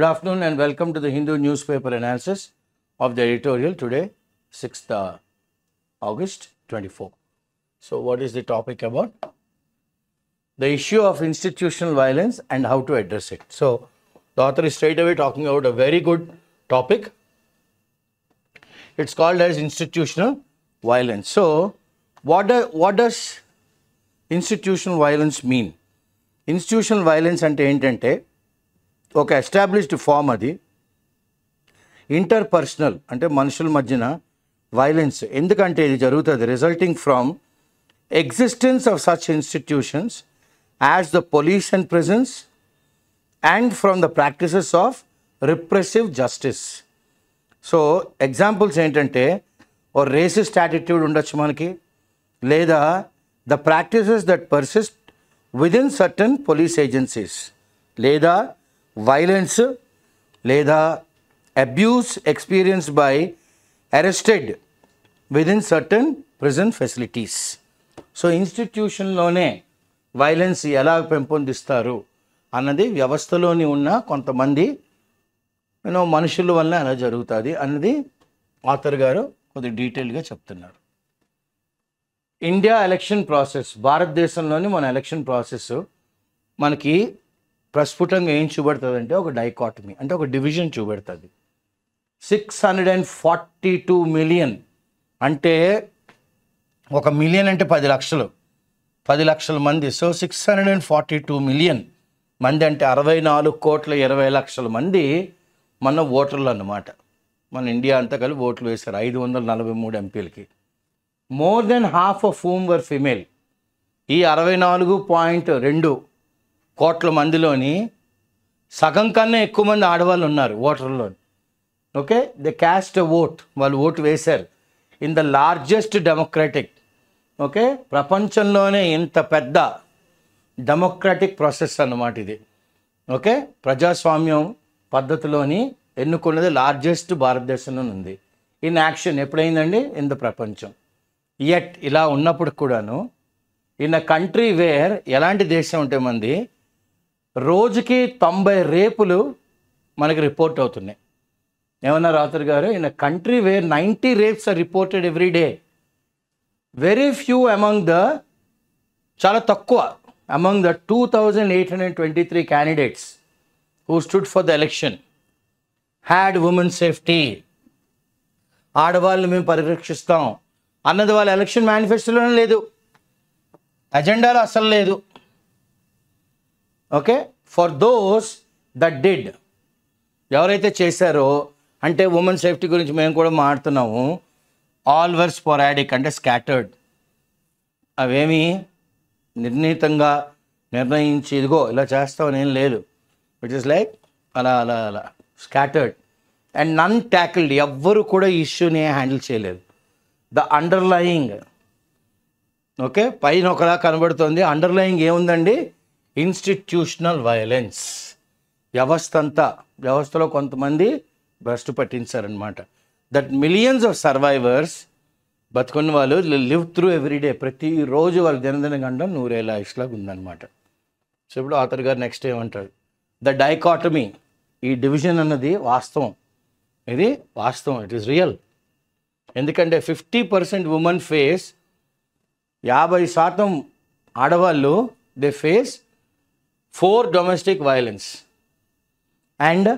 afternoon and welcome to the Hindu newspaper analysis of the editorial today, 6th August 24. So, what is the topic about? The issue of institutional violence and how to address it. So, the author is straight away talking about a very good topic. It's called as institutional violence. So, what does institutional violence mean? Institutional violence ante entante ఒక established form అది interpersonal అంటే మనుషుల మధ్యన violence ఎందుకంటే ఇది జరుగుతుంది resulting from existence of such institutions as the police and prisons and from the practices of repressive justice. So examples ఏంటంటే ఓ రేసిస్ట్ యాటిట్యూడ్ ఉండొచ్చు మనకి, లేదా the practices that persist within certain police agencies, లేదా violence లేదా abuse experienced by arrested within certain prison facilities. So ఇన్స్టిట్యూషన్లోనే violence ఎలా పెంపొందిస్తారు అన్నది వ్యవస్థలోని ఉన్న కొంతమంది మనుషుల వల్ల ఎలా జరుగుతుంది అన్నది ఆథర్ గారు కొద్దిగా డీటెయిల్గా చెప్తున్నారు. ఇండియా ఎలక్షన్ ప్రాసెస్, భారతదేశంలోని మన ఎలక్షన్ ప్రాసెస్ మనకి ప్రస్ఫుటంగా ఏం చూపెడుతుంది అంటే ఒక డైకాటమీ అంటే ఒక డివిజన్ చూపెడుతుంది. 642 మిలియన్ అంటే ఒక మిలియన్ అంటే 10 లక్షలు, 10 లక్షల మంది. సో 642 మిలియన్ మంది అంటే 64,20,00,000 మంది మన ఓటర్లు అన్నమాట. మన ఇండియా అంతా కలిపి ఓట్లు వేశారు 543 ఎంపీలకి. More than half of whom were female. ఈ 64.2 కోట్ల మందిలోని సగం కన్నా ఎక్కువ మంది ఆడవాళ్ళు ఉన్నారు ఓటర్లో. Okay, they cast a vote, వాళ్ళు ఓటు వేశారు in the largest democratic, okay, ప్రపంచంలోనే ఇంత పెద్ద డెమోక్రటిక్ ప్రాసెస్ అన్నమాట ఇది. ఓకే, ప్రజాస్వామ్యం పద్ధతిలోని ఎన్నుకున్నది లార్జెస్ట్ భారతదేశంలో ఉంది. ఇన్ యాక్షన్ ఎప్పుడైందండి ఇన్ ద ప్రపంచం. యట్ ఇలా ఉన్నప్పుడు కూడాను ఇన్ అ కంట్రీ వేర్ ఎలాంటి దేశం ఉంటే మంది రోజుకి 90 రేపులు మనకి రిపోర్ట్ అవుతున్నాయి. ఏమన్నారు ఆథర్ గారు? In a country where 90 rapes are reported every day. Very few among the, చాలా తక్కువ among the 2,823 candidates who stood for the election had women safety. ఆడవాళ్ళని మేము పరిరక్షిస్తాం అన్నది వాళ్ళ ఎలక్షన్ మేనిఫెస్టోలోనే లేదు, అజెండాలో అసలు లేదు. Okay, for those that did, ఎవరైతే చేశారో అంటే ఉమెన్ సేఫ్టీ గురించి మేము కూడా మాట్లాడుతున్నాము. ఆల్ వర్ స్పోరాడిక్ అంటే స్కాటర్డ్, అవేమి నిర్ణీతంగా నిర్ణయించి ఇదిగో ఇలా చేస్తామని ఏం లేదు. ఇట్ ఈస్ లైక్ అలా అలా అలా స్కాటర్డ్ అండ్ నన్ ట్యాకిల్డ్. ఎవ్వరు కూడా ఈ ఇష్యూని హ్యాండిల్ చేయలేదు. ద అండర్లయింగ్, ఓకే, పైన ఒకలా కనబడుతుంది, అండర్లయింగ్ ఏముందండి? Institutional violence. వ్యవస్థలో కొంతమంది భ్రష్టు పట్టించారనమాట. దట్ మిలియన్స్ ఆఫ్ సర్వైవర్స్, బతుకున్న వాళ్ళు లివ్ త్రూ ఎవ్రీడే, ప్రతిరోజు వాళ్ళ దినదిన గండం 100,000 ఆయుష్లాగా ఉందన్నమాట. సో ఇప్పుడు ఆథర్ గారు నెక్స్ట్ ఏమంటారు? ద డైకాటమీ, ఈ డివిజన్ అన్నది వాస్తవం, ఇది వాస్తవం, ఇట్ ఈస్ రియల్. ఎందుకంటే 50% ఉమెన్ ఫేస్, 50% ఆడవాళ్ళు they face 4 domestic violence and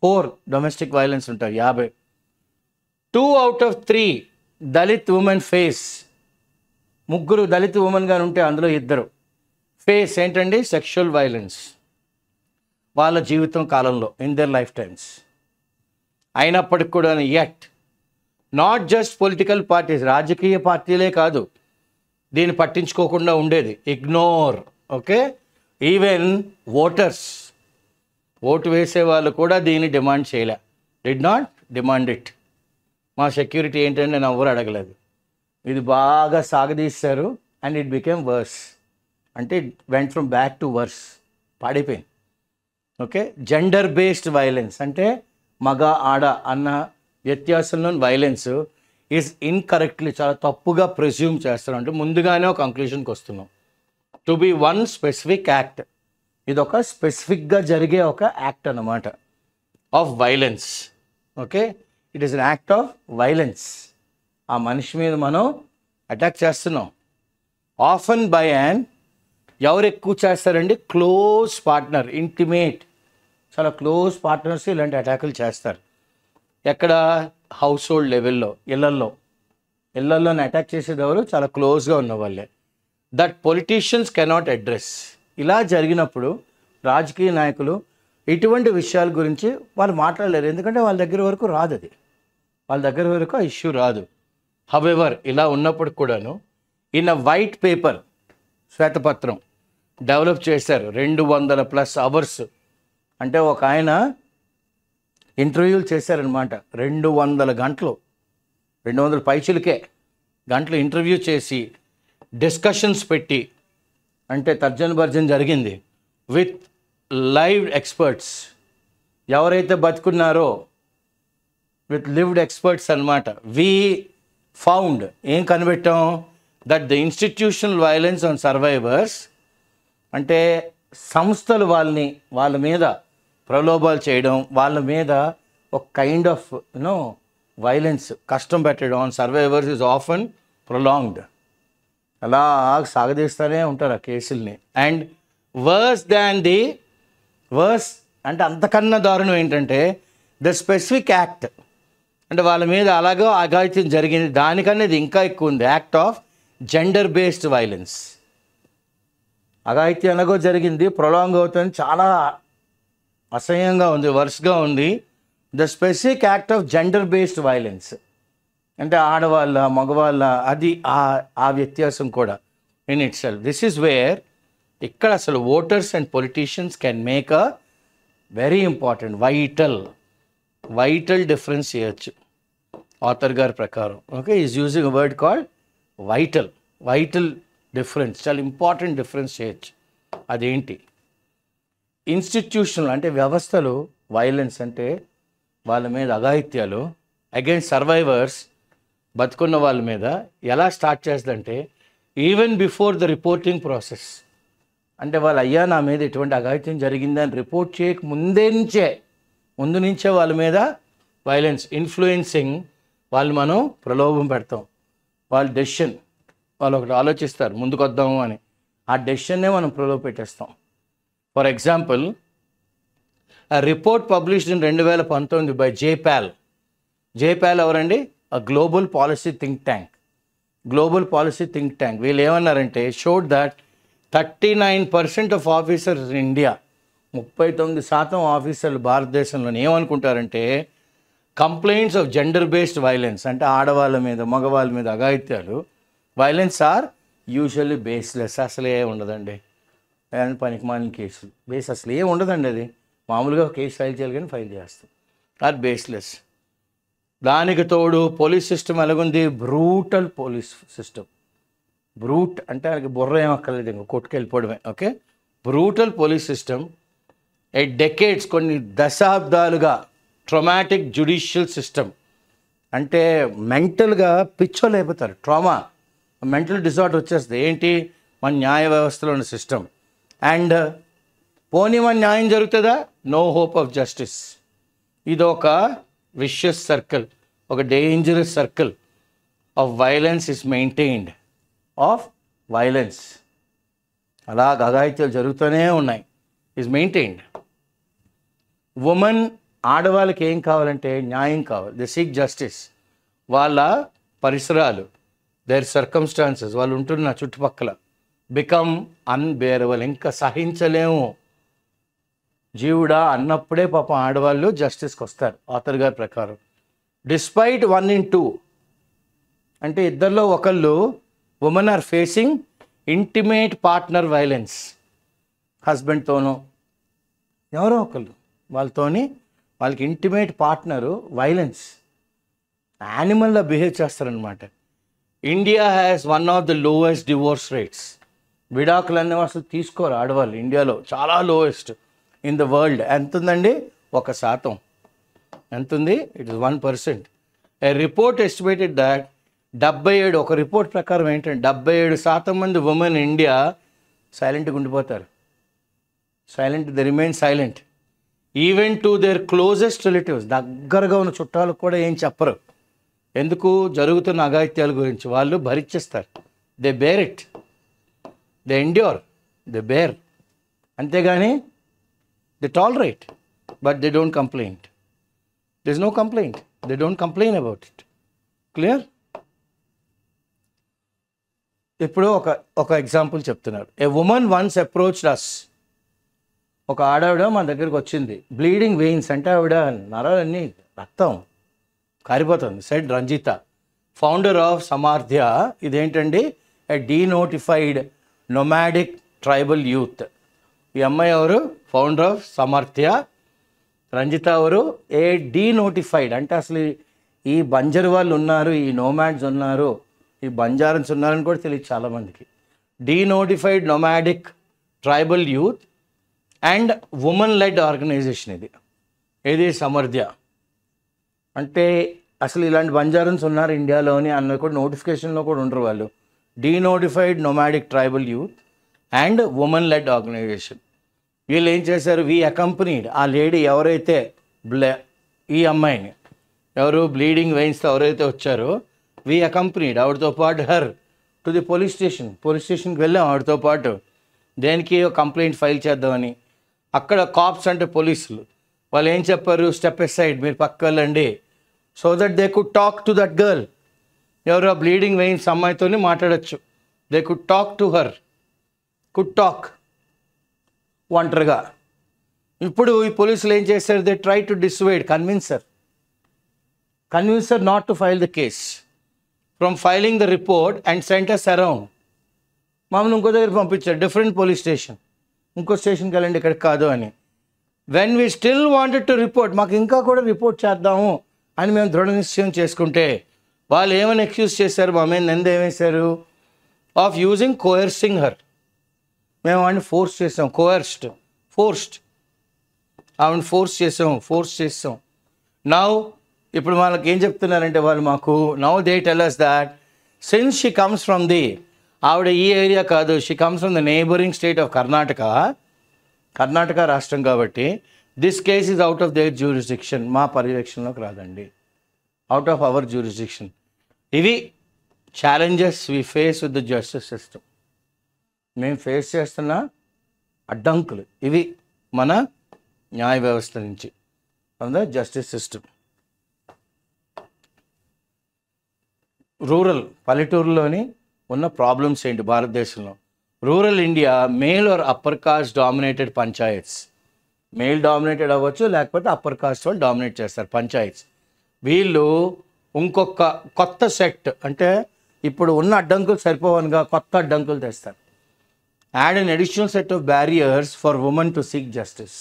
4 domestic violence ఉంటాయి 50. 2 out of 3 Dalit women face, 3 Dalit women గారు ఉంటే అందులో 2 ఫేస్ ఏంటండి? సెక్షువల్ వైలెన్స్ వాళ్ళ జీవితం కాలంలో, ఇన్ దర్ లైఫ్ టైమ్స్. అయినప్పటికి కూడా yet not just political parties, రాజకీయ పార్టీలే కాదు దీన్ని పట్టించుకోకుండా ఉండేది, ఇగ్నోర్. ఓకే, ఈవెన్ ఓటర్స్, ఓటు వేసే వాళ్ళు కూడా దీన్ని డిమాండ్ చేయలే, డిడ్ నాట్ డిమాండ్ ఇట్. మా సెక్యూరిటీ ఏంటంటే నేను ఎవరు అడగలేదు. ఇది బాగా సాగదీశారు అండ్ ఇట్ బికేమ్ వర్స్, అంటే it went from back to worse, పాడైపోయింది. ఓకే, జెండర్ బేస్డ్ వైలెన్స్ అంటే మగ ఆడ అన్న వ్యత్యాసంలో వైలెన్స్ ఈజ్ ఇన్కరెక్ట్లీ, చాలా తప్పుగా ప్రెస్యూమ్ చేస్తారు. అంటే ముందుగానే ఒక కంక్లూషన్కి వస్తున్నాం. To be one specific act, ఇది ఒక స్పెసిఫిక్గా జరిగే ఒక యాక్ట్ అన్నమాట. Of violence. Okay, it is an act of violence. ఆ మనిషి మీద మనం అటాక్ చేస్తున్నాం. ఆఫన్ బై యాన్, ఎవరు ఎక్కువ చేస్తారండి? క్లోజ్ పార్ట్నర్, ఇంటిమేట్, చాలా క్లోజ్ పార్ట్నర్స్ ఇలాంటి అటాకులు చేస్తారు. ఎక్కడ? హౌస్ హోల్డ్ లెవెల్లో, ఇళ్లల్లోనే అటాక్ చేసేది ఎవరు? చాలా క్లోజ్గా ఉన్న వాళ్ళే. That politicians cannot address. ఇలా జరిగినప్పుడు రాజకీయ నాయకులు ఇటువంటి విషయాల గురించి వాళ్ళు మాట్లాడలేరు, ఎందుకంటే వాళ్ళ దగ్గర వరకు రాదు, అది వాళ్ళ దగ్గర వరకు ఆ ఇష్యూ రాదు. హవెవర్, ఇలా ఉన్నప్పుడు కూడాను ఇన్ అ వైట్ పేపర్, శ్వేతపత్రం డెవలప్ చేశారు. 200+ అవర్స్, అంటే ఒక ఆయన ఇంటర్వ్యూలు చేశారనమాట. 200 గంటలు, 200 పైచులకే గంటలు ఇంటర్వ్యూ చేసి డిస్కషన్స్ పెట్టి, అంటే తర్జన భర్జన జరిగింది విత్ లైవ్ ఎక్స్పర్ట్స్. ఎవరైతే బతుకున్నారో విత్ లివ్డ్ ఎక్స్పర్ట్స్ అనమాట. వి ఫౌండ్, ఏం కనిపెట్టాం? That the institutional violence on survivors, అంటే సంస్థలు వాళ్ళ మీద ప్రలోభాలు చేయడం, వాళ్ళ మీద ఒక కైండ్ ఆఫ్ వైలెన్స్, కష్టం పెట్టడం on survivors is often prolonged. అలా సాగదీస్తూనే ఉంటారు ఆ కేసుల్ని. అండ్ వర్స్ అంటే అంతకన్నా దారుణం ఏంటంటే ద స్పెసిఫిక్ యాక్ట్, అంటే వాళ్ళ మీద అలాగో అఘాయిత్యం జరిగింది, దానికన్నా ఇది ఇంకా ఎక్కువ ఉంది. Act of gender based violence. అఘాయిత్యం ఎలాగో జరిగింది, ప్రొలాంగ్ అవుతుంది, చాలా అసహ్యంగా ఉంది, వర్స్గా ఉంది. The specific act of gender based violence, అంటే ఆడవాళ్ళ మగవాళ్ళ, అది ఆ వ్యత్యాసం కూడా in it self. This is where ఇక్కడ అసలు voters and politicians can make a very important vital difference చేయొచ్చు ఆథర్ గారి ప్రకారం. Okay, is using a word called vital difference, చాలా ఇంపార్టెంట్ డిఫరెన్స్ చేయొచ్చు. అదేంటి? ఇన్స్టిట్యూషనల్ అంటే వ్యవస్థలు, వైలెన్స్ అంటే వాళ్ళ మీద అఘాయిత్యాలు అగైన్స్ సర్వైవర్స్, బతుకున్న వాళ్ళ మీద ఎలా స్టార్ట్ చేస్తుందంటే even before the reporting process. అంటే వాళ్ళు అయ్యా నా మీద ఎటువంటి అఘాయిత్యం జరిగిందని రిపోర్ట్ చేయక ముందు నుంచే వాళ్ళ మీద వైలెన్స్, ఇన్ఫ్లుయెన్సింగ్, వాళ్ళు మనం ప్రలోభం పెడతాం. వాళ్ళ డెసిషన్, వాళ్ళు ఒకటి ఆలోచిస్తారు ముందుకు వద్దాము అని, ఆ డెసిషన్నే మనం ప్రలోభ పెట్టేస్తాం. For example, a report published in 2019 by JPAL ఎవరండి? a global policy think tank. వీళ్ళు ఏమన్నారంటే showed that 39% of officers in India, 39% ఆఫీసర్లు భారతదేశంలోనే ఏమనుకుంటారంటే complaints of gender based violence, అంటే ఆడవాళ్ళ మీద మగవాళ్ళ మీద అఘాయిత్యాలు, వైలెన్స్ ఆర్ యూజువల్లీ బేస్లెస్. అసలే ఉండదండి, పనికి మాలిన కేసులు, బేస్ అసలు ఏం ఉండదండి. అది మామూలుగా కేసు ఫైల్ చేయాలి కానీ ఫైల్ చేస్తాం, అది బేస్లెస్. దానికి తోడు పోలీస్ సిస్టమ్ ఎలాగుంది? Brutal police system. బ్రూట్ అంటే ఆయనకి బుర్ర ఏమక్కర్లేదు, ఇంకా కొట్టుకెళ్ళిపోవడమే. Okay, brutal police system. Decades, కొన్ని దశాబ్దాలుగా ట్రామాటిక్ జ్యుడిషియల్ సిస్టమ్, అంటే మెంటల్గా పిచ్చోళ్ళు అయిపోతారు, ట్రామా, మెంటల్ డిజార్డర్ వచ్చేస్తుంది. ఏంటి? మన న్యాయ వ్యవస్థలో ఉన్న సిస్టమ్. అండ్ పోనీ మన న్యాయం జరుగుతుందా? No hope of justice. ఇది ఒక విషియస్ సర్కిల్, ఒక dangerous circle of violence is maintained, of violence. అలా అఘాయిత్యాలు జరుగుతూనే ఉన్నాయి, ఈజ్ మెయింటైన్డ్. ఉమెన్, ఆడవాళ్ళకి ఏం కావాలంటే న్యాయం కావాలి, ది సీక్ జస్టిస్. వాళ్ళ పరిసరాలు, దేర్ సర్కమ్స్టాన్సెస్, వాళ్ళు ఉంటున్న చుట్టుపక్కల బికమ్ అన్బేరబుల్, ఇంకా సహించలేము జీవుడా అన్నప్పుడే పాపం ఆడవాళ్ళు జస్టిస్కి వస్తారు ఆథర్ గారి ప్రకారం. డిస్పైట్ 1 in 2, అంటే ఇద్దరిలో ఒకళ్ళు women are facing intimate partner violence, హస్బెండ్తోనో ఎవరో ఒకళ్ళు వాళ్ళకి ఇంటిమేట్ పార్ట్నరు వైలెన్స్, యానిమల్లా బిహేవ్ చేస్తారనమాట. India has one of the lowest divorce rates. విడాకులు అనేవి అసలు తీసుకోరు ఆడవాళ్ళు, ఇండియాలో చాలా లోయెస్ట్ ఇన్ ద వరల్డ్. ఎంత ఉందండి? 1%. ఎంత ఉంది? It is 1%. A report estimated that 77, ఒక రిపోర్ట్ ప్రకారం ఏంటంటే 77% మంది ఉమెన్ ఇండియా సైలెంట్గా ఉండిపోతారు. They remain silent. Even to their closest relatives, దగ్గరగా ఉన్న చుట్టాలకు కూడా ఏం చెప్పరు. ఎందుకు? జరుగుతున్న అఘాయిత్యాల గురించి వాళ్ళు భరించేస్తారు. They bear it, they endure, they bear. అంతేగాని they tolerate, but they don't complaint. This no complaint, they don't complain about it. Clear? ఇప్పుడు ఒక ఎగ్జాంపుల్ చెప్తున్నారు. A women once approached us. ఒక ఆడవిడ మన దగ్గరికి వచ్చింది. బ్లీడింగ్ వెయిన్స్ అంటే ఆవిడ నరాలన్నీ రక్తం కారిపోతుంది. Said Ranjita, founder of Samarthya. ఇదేంటండి? A denotified nomadic tribal youth. ఈ అమ్మాయి ఎవరు? Founder of సమార్థ్య. రంజిత ఎవరు? ఏ డీనోటిఫైడ్ అంటే అసలు ఈ బంజర్ వాళ్ళు ఉన్నారు, ఈ నోమాడ్స్ ఉన్నారు, ఈ బంజారన్స్ ఉన్నారని కూడా తెలియదు చాలామందికి. Denotified nomadic tribal youth and women led organization ఇది. ఏది? సమర్థ్య. అంటే అసలు ఇలాంటి బంజారన్స్ ఉన్నారు ఇండియాలోని అన్న కూడా నోటిఫికేషన్లో కూడా ఉండరు వాళ్ళు. Denotified nomadic tribal youth and women led organisation. వీళ్ళు ఏం చేశారు? We accompanied. ఆ లేడీ ఎవరైతే ఈ అమ్మాయిని ఎవరు బ్లీడింగ్ వెయిన్స్తో ఎవరైతే వచ్చారో వీ అకంపెనీడ్, ఆవిడతో పాటు her to the police station. Police స్టేషన్కి వెళ్ళాం ఆవిడతో పాటు. దేనికి? కంప్లైంట్ ఫైల్ చేద్దామని. అక్కడ కాప్స్ అంటే పోలీసులు వాళ్ళు ఏం చెప్పారు? స్టెప్ ఎసైడ్, మీరు పక్క వెళ్ళండి. So that they could talk to that girl. ఎవరు? ఆ బ్లీడింగ్ వెయిన్స్ అమ్మాయితోనే మాట్లాడచ్చు. They could talk to her, could talk ఒంటరిగా. ఇప్పుడు ఈ పోలీసులు ఏం చేశారు? They try to dissuade, convince her not to file the case from filing the report and sent us around. మమ్మల్ని ఇంకో దగ్గర పంపించారు, డిఫరెంట్ పోలీస్ స్టేషన్. ఇంకో స్టేషన్కి వెళ్ళండి, ఇక్కడికి కాదు అని. When we still wanted to report, మాకు ఇంకా కూడా రిపోర్ట్ చేద్దాము అని మేము దృఢ నిశ్చయం చేసుకుంటే వాళ్ళు ఏమైనా ఎక్స్క్యూజ్ చేశారు? మా మీద నింద ఏమేశారు? Of using coercing her. మేము వాడిని ఫోర్స్ చేసాం. Coerced, forced. ఆవిడని ఫోర్స్ చేసాం. నౌ ఇప్పుడు వాళ్ళకి ఏం చెప్తున్నారంటే వాళ్ళు మాకు, now they tell us that since she comes from the, ఆవిడ ఈ ఏరియా కాదు, she comes from the neighbouring state of Karnataka రాష్ట్రం కాబట్టి this case is out of their jurisdiction. మా పర్యవేక్షణలోకి రాదండి, అవుట్ ఆఫ్ అవర్ జ్యూరిస్డిక్షన్. ఇవి challenges we face with the justice system. మేము ఫేస్ చేస్తున్న అడ్డంకులు ఇవి మన న్యాయ వ్యవస్థ నుంచి, from the justice system. Rural, పల్లెటూరులోని ఉన్న ప్రాబ్లమ్స్ ఏంటి భారతదేశంలో? Rural India male or upper caste dominated panchayats. Male dominated అవ్వచ్చు, లేకపోతే అప్పర్ కాస్ట్ వాళ్ళు డామినేట్ చేస్తారు పంచాయత్స్. వీళ్ళు ఇంకొక కొత్త సెట్, అంటే ఇప్పుడు ఉన్న అడ్డంకులు సరిపోవనుగా కొత్త అడ్డంకులు తెస్తారు. Add an additional set of barriers for women to seek justice.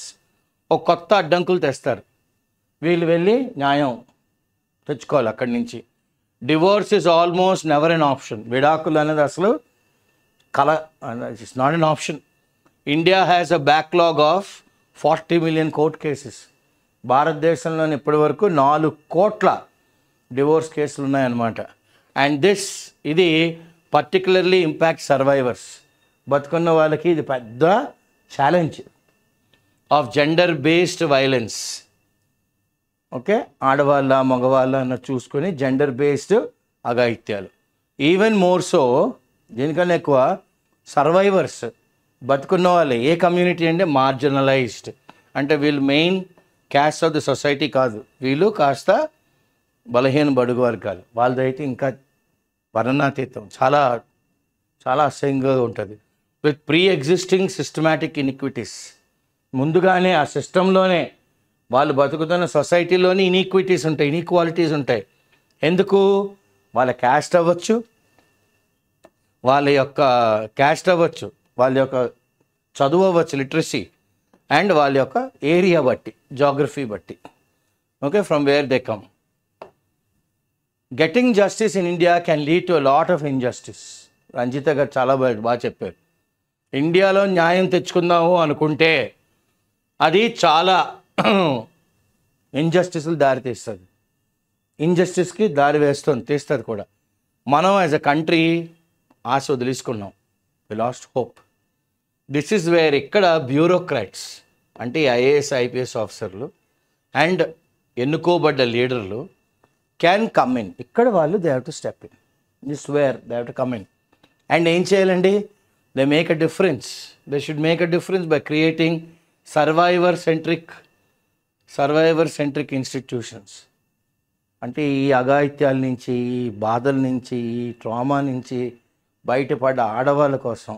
ఒక కొత్త అడ్డంకులు తెస్తారు. వీళ్ళు వెళ్ళి న్యాయం తెచ్చుకోవాలి అక్కడి నుంచి. Divorce is almost never N option. విడాకులు అనేది అసలు it's not an option. India has a backlog of 40 million court cases. భారతదేశంలోని ఇప్పటి వరకు 4 కోట్ల డివోర్స్ కేసులు ఉన్నాయన్నమాట. అండ్ ఇది పర్టికులర్లీ ఇంపాక్ట్ సర్వైవర్స్. బతుకున్న వాళ్ళకి ఇది పెద్ద challenge of gender based violence. Okay, ఆడవాళ్ళ మగవాళ్ళ అన్న చూసుకొని జెండర్ బేస్డ్ అఘాయిత్యాలు. ఈవెన్ మోర్ సో, దీనికన్నా ఎక్కువ సర్వైవర్స్, బతుకున్న వాళ్ళు. ఏ కమ్యూనిటీ అంటే మార్జినలైజ్డ్, అంటే వీళ్ళు main caste of the society కాదు, వీళ్ళు కాస్త బలహీన బడుగు వర్గాలు. వాళ్ళదైతే ఇంకా వర్ణనాతీతం, చాలా చాలా అసహ్యంగా ఉంటుంది. With pre existing systematic inequities. ముందుగానే ఆ సిస్టంలోనే వాళ్ళు బతుకుతున్న సొసైటీలోని ఇన్ఈక్వాలిటీస్ ఉంటాయి. ఎందుకు? వాళ్ళ క్యాస్ట్ అవ్వచ్చు, వాళ్ళ యొక్క చదువు అవ్వచ్చు, లిటరసీ, అండ్ వాళ్ళ యొక్క ఏరియా బట్టి, జాగ్రఫీ బట్టి. Okay, from where they come. Getting justice in India can lead to a lot of injustice. Ranjita గారు చాలా బాగా చెప్పారు. ఇండియాలో న్యాయం తెచ్చుకుందాము అనుకుంటే అది చాలా ఇన్జస్టిస్లు దారితీస్తుంది, ఇన్జస్టిస్కి దారి తీస్తుంది కూడా. మనం యాజ్ అ కంట్రీ ఆశ వదిలేసుకున్నాం. We lost hope. This is where ఇక్కడ బ్యూరోక్రాట్స్, అంటే ఐఏఎస్ ఐపీఎస్ ఆఫీసర్లు అండ్ ఎన్నుకోబడ్డ లీడర్లు క్యాన్ కమ్ ఇన్. ఇక్కడ వాళ్ళు they have to step in. This where they have to come in. And ఏం చేయాలండి? They make a difference. They should make a difference by creating survivor centric institutions. అంటే ఈ అఘాయిత్యాల నుంచి, ఈ బాధల నుంచి, ఈ ట్రామా నుంచి బయటపడ్డ ఆడవాళ్ళ కోసం,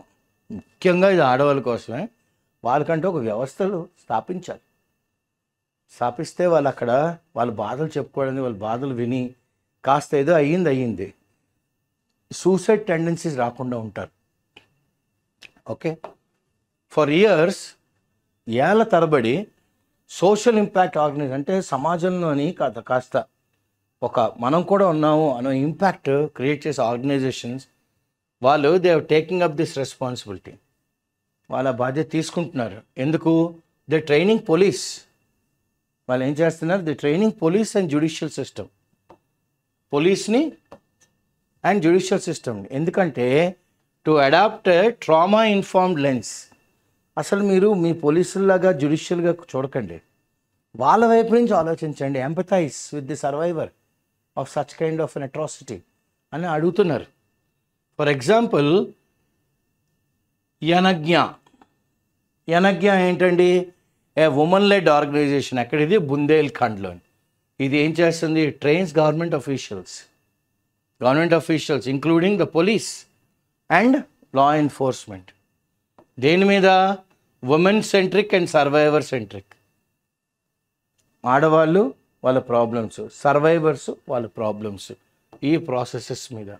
ముఖ్యంగా ఇది ఆడవాళ్ళ కోసమే, వాళ్ళకంటే ఒక వ్యవస్థలు స్థాపిస్తే వాళ్ళు అక్కడ వాళ్ళ బాధలు చెప్పుకోవడానికి, వాళ్ళ బాధలు విని కాస్త ఏదో అయ్యింది సూసైడ్ టెండెన్సీస్ రాకుండా ఉంటారు. ఓకే, ఫర్ ఇయర్స్ ఏళ్ళ తరబడి సోషల్ ఇంపాక్ట్ ఆర్గనైజేషన్ అంటే సమాజంలోని కాస్త ఒక మనం కూడా ఉన్నాము అనే ఇంపాక్ట్ క్రియేట్ చేసే ఆర్గనైజేషన్స్ వాళ్ళు they are taking up this responsibility. వాళ్ళ బాధ్యత తీసుకుంటున్నారు. ఎందుకు? They training police. వాళ్ళు ఏం చేస్తున్నారు? They training police and judicial system. పోలీస్ని అండ్ జ్యుడిషియల్ సిస్టమ్ని. ఎందుకంటే to adapt trauma informed lens. అసలు మీరు మీ పోలీసుల్లాగా జ్యుడిషియల్గా చూడకండి, వాళ్ళ వైపు నుంచి ఆలోచించండి. Empathise with the survivor of such kind of an atrocity అని అడుగుతున్నారు. ఫర్ ఎగ్జాంపుల్ యనజ్ఞ ఏంటండి? A women led organisation. ఎక్కడిది? బుందేల్ఖండ్లో. ఇది ఏం చేస్తుంది? Trains government officials including the police and law enforcement. దేని మీద? Women centric and survivor centric. ఆడవాళ్ళు వాళ్ళ ప్రాబ్లమ్స్, సర్వైవర్స్ వాళ్ళ ప్రాబ్లమ్స్, ఈ ప్రాసెసెస్ మీద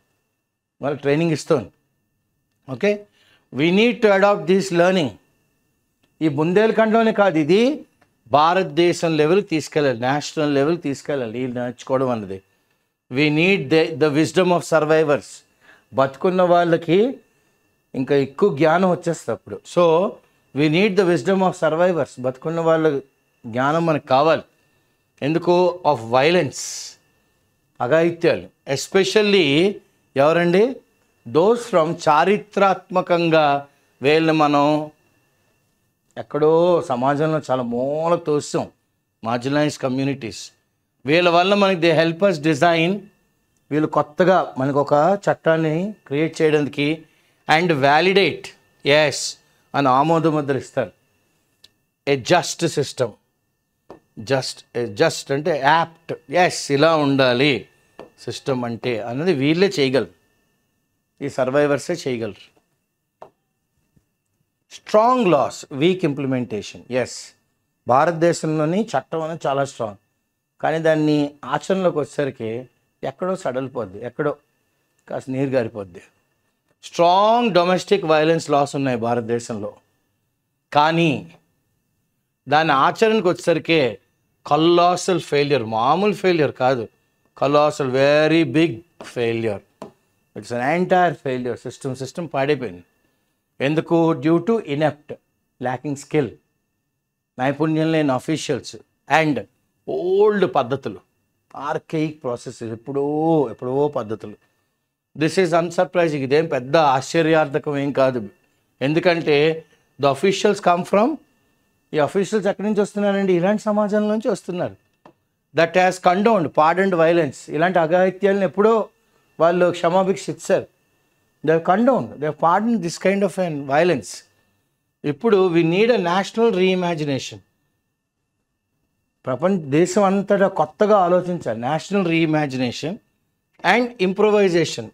వాళ్ళు ట్రైనింగ్ ఇస్తుంది. Okay, we need to adapt this learning. ఈ బుందేల్ఖండ్లోనే కాదు, ఇది భారతదేశం లెవెల్ తీసుకెళ్ళాలి, నేషనల్ లెవెల్ తీసుకెళ్ళాలి. ఇది నేర్చుకోవడం అన్నది we need the wisdom of survivors. బతుకున్న వాళ్ళకి ఇంకా ఎక్కువ జ్ఞానం వచ్చేస్తుంది అప్పుడు. So we need the wisdom of survivors. బతుకున్న వాళ్ళ జ్ఞానం మనకు కావాలి. ఎందుకు? ఆఫ్ వైలెన్స్, అఘాయిత్యాలు. ఎస్పెషల్లీ ఎవరండి? దోస్ ఫ్రమ్ చారిత్రాత్మకంగా వీళ్ళని మనం ఎక్కడో సమాజంలో చాలా మూల తోస్తాం, మార్జినలైజ్ కమ్యూనిటీస్. వీళ్ళ వల్ల మనకి దే హెల్ప్ అస్ డిజైన్. వీళ్ళు కొత్తగా మనకు ఒక చట్టాన్ని క్రియేట్ చేయడానికి అండ్ వ్యాలిడేట్ ఎస్ అని ఆమోద ముద్ర ఇస్తారు. ఏ జస్ట్ సిస్టమ్. జస్ట్ అంటే యాప్ట్, ఎస్ ఇలా ఉండాలి సిస్టమ్ అంటే అన్నది వీళ్ళే చేయగలరు. ఈ సర్వైవర్సే చేయగలరు. Strong laws, weak implementation. Yes, భారతదేశంలోని చట్టం అనేది చాలా స్ట్రాంగ్, కానీ దాన్ని ఆచరణలోకి వచ్చేసరికి ఎక్కడో సడలిపోద్ది, ఎక్కడో కాస్త నీరు గారిపోద్ది. స్ట్రాంగ్ డొమెస్టిక్ వైలెన్స్ లాస్ ఉన్నాయి భారతదేశంలో, కానీ దాని ఆచరణకు వచ్చేసరికి కలాసల్ ఫెయిల్యూర్. మామూలు ఫెయిల్యూర్ కాదు, colossal very big failure. It's an entire failure. System పాడైపోయింది. ఎందుకు? Due to inept, lacking skill, నైపుణ్యం లేని అఫీషియల్స్ అండ్ ఓల్డ్ పద్ధతులు, ఆర్కెయిక్ ప్రాసెస్, ఎప్పుడో పద్ధతులు. This is unsurprising. ఇదేం పెద్ద ఆశ్చర్యార్థకం ఏం కాదు. ఎందుకంటే ద అఫీషియల్స్ కమ్ ఫ్రమ్, ఈ అఫీషియల్స్ ఎక్కడి నుంచి వస్తున్నారండి? ఇలాంటి సమాజం నుంచి వస్తున్నారు. That has condoned, pardoned violence. ఇలాంటి అఘాయిత్యాలను ఎప్పుడో వాళ్ళు క్షమాభిక్ష ఇచ్చారు. They have condoned, they have pardoned this kind of an violence. ఇప్పుడు we need a national reimagination. దేశం అంతటా కొత్తగా ఆలోచించాలి. నేషనల్ రీఇమాజినేషన్ అండ్ ఇంప్రూవైజేషన్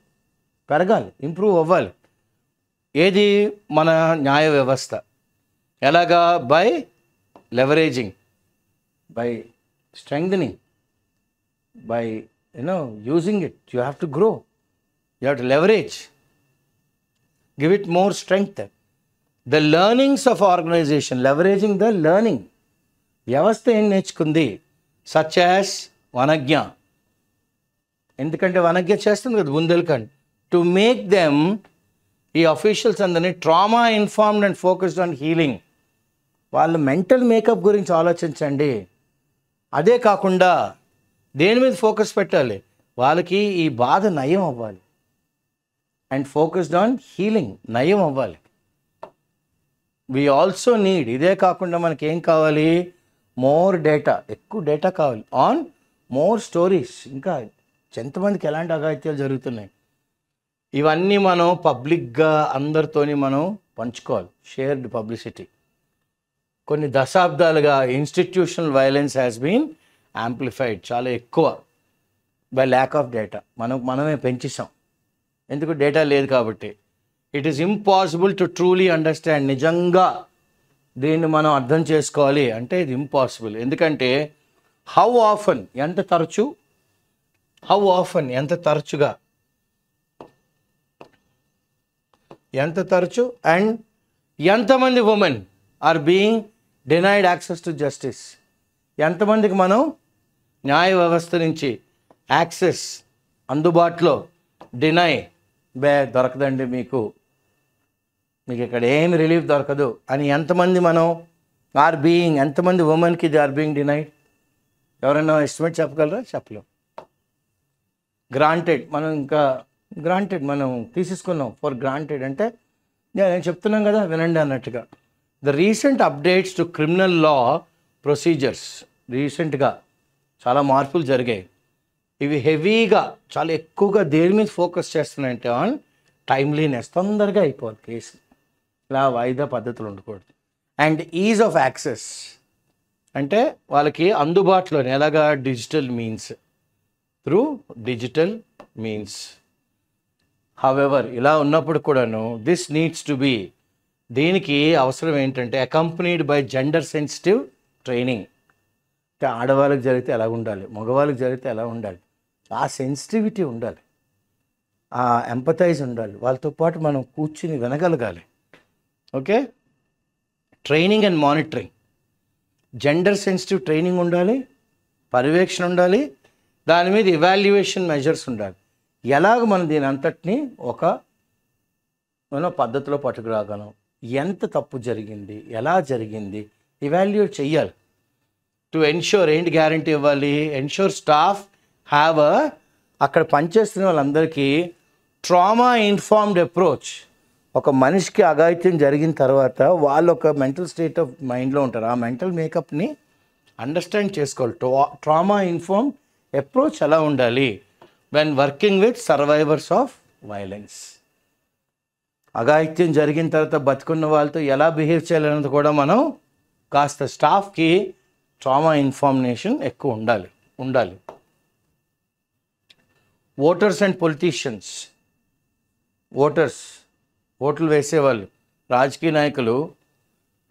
పెరగాలి, ఇంప్రూవ్ అవ్వాలి. ఏది? మన న్యాయ వ్యవస్థ. ఎలాగా? By leveraging, by strengthening, by using it. You have to grow, you have to leverage, give it more strength. The learnings of organization, leveraging the learning. వ్యవస్థ ఏం నేర్చుకుంది? Such as Vanagna. ఎందుకంటే వనజ్ఞ చేస్తుంది కదా బుందేల్ఖండ్. టు మేక్ దెమ్, ఈ officials అందరినీ trauma informed and focused on healing. వాళ్ళ mental makeup గురించి ఆలోచించండి. అదే కాకుండా దేని మీద ఫోకస్ పెట్టాలి? వాళ్ళకి ఈ బాధ నయం అవ్వాలి. అండ్ ఫోకస్డ్ ఆన్ హీలింగ్, నయం అవ్వాలి. వీ ఆల్సో నీడ్, ఇదే కాకుండా మనకి ఏం కావాలి, మోర్ డేటా, ఎక్కువ డేటా కావాలి ఆన్ మోర్ స్టోరీస్. ఇంకా ఎంతమందికి ఎలాంటి అఘాయిత్యాలు జరుగుతున్నాయి, ఇవన్నీ మనం పబ్లిక్గా అందరితోని మనం పంచుకోవాలి. Shared publicity. కొన్ని దశాబ్దాలుగా institutional violence has been amplified, చాలా ఎక్కువ బై ల్యాక్ ఆఫ్ డేటా. మనమే పెంచేసాం, ఎందుకు, డేటా లేదు కాబట్టి. It is impossible to truly understand, నిజంగా దీన్ని మనం అర్థం చేసుకోవాలి అంటే ఇది ఇంపాసిబుల్. ఎందుకంటే హౌ ఆఫన్, ఎంత తరచు, హౌ ఆఫన్ ఎంత తరచుగా, ఎంత తరచు, అండ్ ఎంతమంది women are being denied access to justice. ఎంతమందికి మనం న్యాయ వ్యవస్థ నుంచి యాక్సెస్, అందుబాటులో, డినై, దొరకదండి మీకు ఇక్కడ ఏమి రిలీఫ్ దొరకదు అని ఎంతమంది మనం ఆర్ బీయింగ్, ఎంతమంది ఉమెన్కి ఇది ఆర్ బీయింగ్ డినైడ్? ఎవరైనా ఎస్టిమేట్ చెప్పగలరా? చెప్పలేం. గ్రాంటెడ్, మనం తీసేసుకున్నాం ఫర్ గ్రాంటెడ్. అంటే నేను చెప్తున్నాం కదా వినండి అన్నట్టుగా. The recent updates to criminal law procedures, రీసెంట్గా చాలా మార్పులు జరిగాయి. ఇవి హెవీగా, చాలా ఎక్కువగా దేని మీద ఫోకస్ చేస్తున్నాయంటే ఆన్ టైమ్లీనెస్, తొందరగా అయిపోవాలి కేసు, ఇలా వాయిదా పద్ధతులు ఉండకూడదు. అండ్ ఈజ్ ఆఫ్ యాక్సెస్, అంటే వాళ్ళకి అందుబాటులోనే, ఎలాగా, digital means, through digital means. However, ఇలా ఉన్నప్పుడు కూడాను దిస్ నీడ్స్ టు బీ, దీనికి అవసరం ఏంటంటే accompanied by gender sensitive training. అంటే ఆడవాళ్ళకి జరిగితే ఎలా ఉండాలి, మగవాళ్ళకి జరిగితే ఎలా ఉండాలి, ఆ సెన్సిటివిటీ ఉండాలి, ఆ ఎంపథైజ్ ఉండాలి, వాళ్ళతో పాటు మనం కూర్చుని వినగలగాలి. Okay, training and monitoring, gender sensitive training ఉండాలి, పర్యవేక్షణ ఉండాలి, దాని మీద ఇవాల్యుయేషన్ మెజర్స్ ఉండాలి. ఎలాగ మనం దీని అంతటినీ మనం పద్ధతిలో పట్టుకురాగలం, ఎంత తప్పు జరిగింది, ఎలా జరిగింది, ఇవాల్యుయేట్ చెయ్యాలి. టు ఎన్ష్యూర్, ఏంటి గ్యారంటీ ఇవ్వాలి, ఎన్ష్యూర్ స్టాఫ్ హ్యావ్ అక్కడ పనిచేస్తున్న వాళ్ళందరికీ ట్రామా ఇన్ఫార్మ్డ్ అప్రోచ్. ఒక మనిషికి అఘాయిత్యం జరిగిన తర్వాత వాళ్ళు ఒక మెంటల్ స్టేట్ ఆఫ్ మైండ్లో ఉంటారు, ఆ మెంటల్ మేకప్ని అండర్స్టాండ్ చేసుకోవాలి. ట్రామా ఇన్ఫార్మ్ అప్రోచ్ ఎలా ఉండాలి when working with survivors of violence. అఘాయిత్యం జరిగిన తర్వాత బతుకున్న వాళ్ళతో ఎలా బిహేవ్ చేయాలన్నది కూడా మనం కాస్త స్టాఫ్కి ట్రామా ఇన్ఫార్మేషన్ ఎక్కువ ఉండాలి. ఓటర్స్ అండ్ పొలిటీషియన్స్, ఓట్లు వేసేవాళ్ళు, రాజకీయ నాయకులు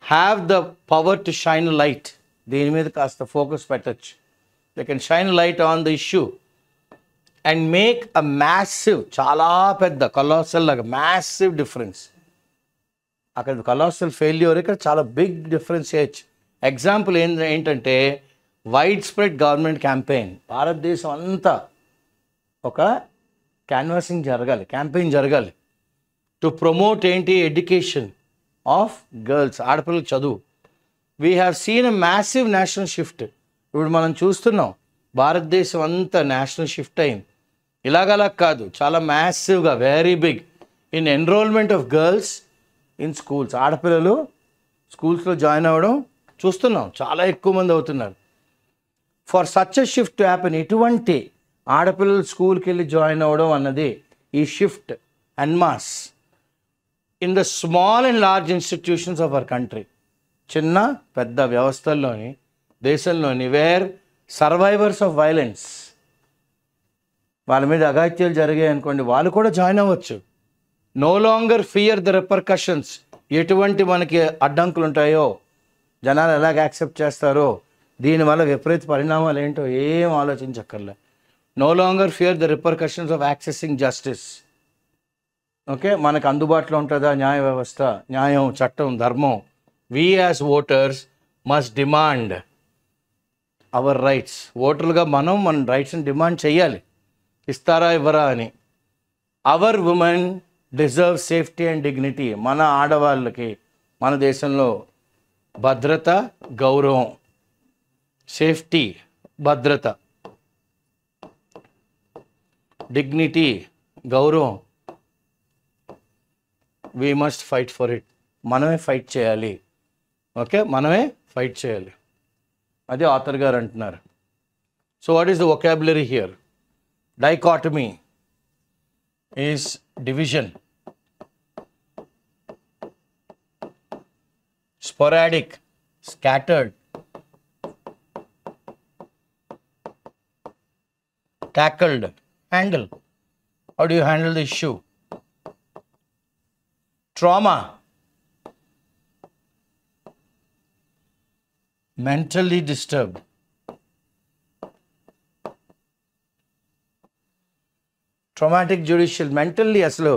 have the power to shine light, దీని మీద కాస్త ఫోకస్ పెట్టచ్చు. They can shine light on the issue and make a massive, చాలా పెద్ద కొలాసల్ లాగా మ్యాసివ్ డిఫరెన్స్. అక్కడ కొలాసల్ ఫెయిల్యూర్, ఇక్కడ చాలా బిగ్ డిఫరెన్స్ చేయొచ్చు. ఎగ్జాంపుల్ ఏంటంటే వైడ్ స్ప్రెడ్ గవర్నమెంట్ క్యాంపెయిన్, భారతదేశం అంతా ఒక క్యాంపెయిన్ జరగాలి to promote education of girls, ఆడపిల్లల చదువు. We have seen a massive national shift. ఇప్పుడు మనం చూస్తున్నాం భారతదేశం అంతా నేషనల్ షిఫ్ట్ అయింది. ఇలాగలా కాదు, చాలా మ్యాసివ్గా, very big in enrollment of girls in schools. ఆడపిల్లలు స్కూల్స్లో జాయిన్ అవ్వడం చూస్తున్నాం, చాలా ఎక్కువ మంది అవుతున్నారు. For such a shift to happen, ఇటువంటి ఆడపిల్లలు స్కూల్కి వెళ్ళి జాయిన్ అవ్వడం అన్నది, ఈ shift en masse in the small and large institutions of our country, చిన్న పెద్ద వ్యవస్థల్లోని, దేశంలోని, వేర్ సర్వైవర్స్ ఆఫ్ వైలెన్స్, వాళ్ళ మీద అఘాయిత్యాలు జరిగాయి అనుకోండి, వాళ్ళు కూడా జాయిన్ అవ్వచ్చు. No longer fear the repercussions, ఎటువంటి మనకి అడ్డంకులు ఉంటాయో, జనాలు ఎలాగ యాక్సెప్ట్ చేస్తారో, దీనివల్ల విపరీత పరిణామాలు ఏంటో ఏం ఆలోచించక్కర్లే. No longer fear the repercussions of accessing justice. Okay, మనకు అందుబాటులో ఉంటుందా న్యాయ వ్యవస్థ, న్యాయం, చట్టం, ధర్మం. We as voters must demand our rights. ఓటర్లుగా మనం మన రైట్స్ని డిమాండ్ చేయాలి, ఇస్తారా ఇవ్వరా అని. Our women deserve safety and dignity. మన ఆడవాళ్ళకి మన దేశంలో భద్రత, గౌరవం, సేఫ్టీ, భద్రత, డిగ్నిటీ, గౌరవం. We must fight for it. మనమే ఫైట్ చేయాలి. ఓకే, మనమే ఫైట్ చేయాలి. అది ఆథర్ గారు అంటున్నారు. So what is the vocabulary here? Dichotomy is division, sporadic scattered, tackled, handle. How do you handle the issue? Trauma, mentally disturbed. Traumatic judicial, mentally అసలు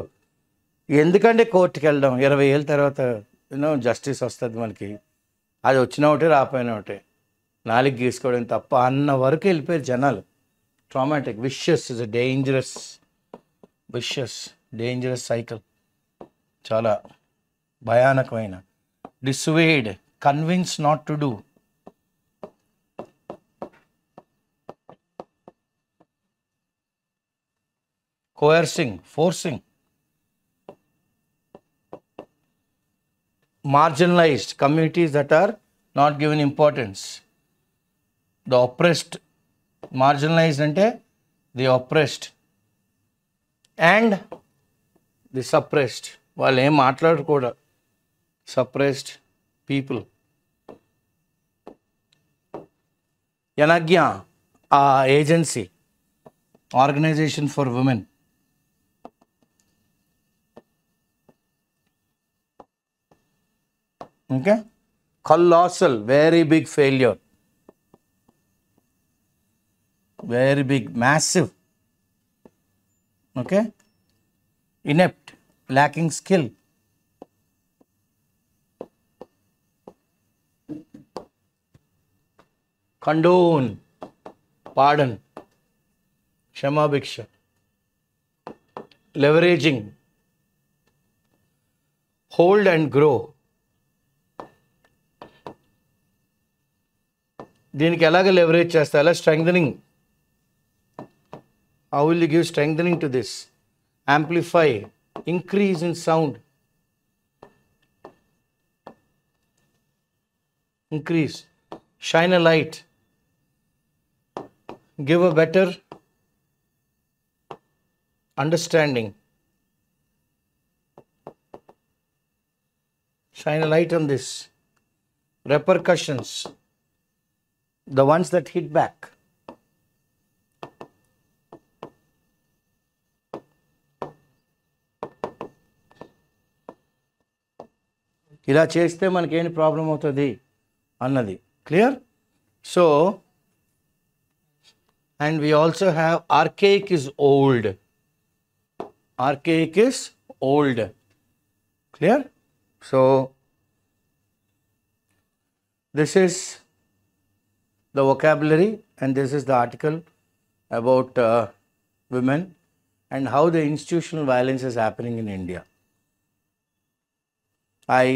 ఎందుకంటే కోర్టుకి వెళ్ళడం 20 ఏళ్ళ తర్వాత జస్టిస్ వస్తుంది మనకి, అది వచ్చిన ఒకటే రాపోయిన ఒకటే, నాలుగు గీసుకోవడం తప్ప అన్న వరకు వెళ్ళిపోయారు జనాలు. Traumatic, vicious is a dangerous cycle, చాలా భయానకమైన. Dissuaded, convince not to do. Coercing, forcing. Marginalized, communities that are not given importance. The oppressed, marginalized ante the oppressed and the suppressed. వాళ్ళు ఏం మాట్లాడరు కూడా. suppressed people. Yanagya, ఆ agency, organisation for women. Okay, colossal, very big failure, very big, massive. Okay, inept, lacking skill. Condone, pardon, Shama Bhiksha. Leveraging, hold and grow. దీనికి ఎలాగ leverage చేస్తా, ఎలా strengthening, how will you give strengthening to this? Amplify, increase in sound, increase, shine a light, give a better understanding, shine a light on this. Repercussions, the ones that hit back. ఇలా చేస్తే మనకేం problem అవుతుంది అన్నది clear. So and we also have archaic is old. Archaic is old. Clear? So this is the vocabulary, and this is the article about women and how the institutional violence is happening in India. I,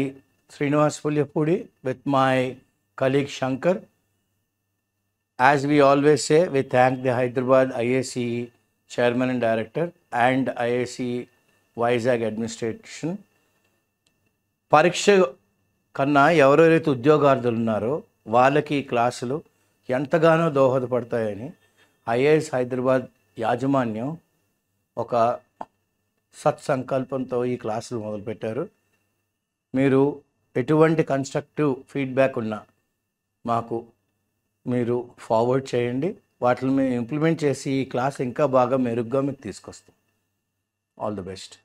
Srinivas Pulyapudi, with my colleague Shankar, as we always say, we thank the Hyderabad IAC chairman and director and IAC Vizag administration. పరీక్ష కన్నా ఎవరెవరైతే ఉద్యోగార్థులు ఉన్నారో వాళ్ళకి ఈ క్లాసులు ఎంతగానో దోహదపడతాయని IAS Hyderabad యాజమాన్యం ఒక సత్సంకల్పంతో ఈ క్లాసులు మొదలుపెట్టారు. మీరు ఎటువంటి కన్స్ట్రక్టివ్ ఫీడ్బ్యాక్ ఉన్నా మాకు మీరు ఫార్వర్డ్ చేయండి. వాటిని మేము ఇంప్లిమెంట్ చేసి ఈ క్లాస్ ఇంకా బాగా మెరుగ్గా మీకు తీసుకొస్తాం. All the best.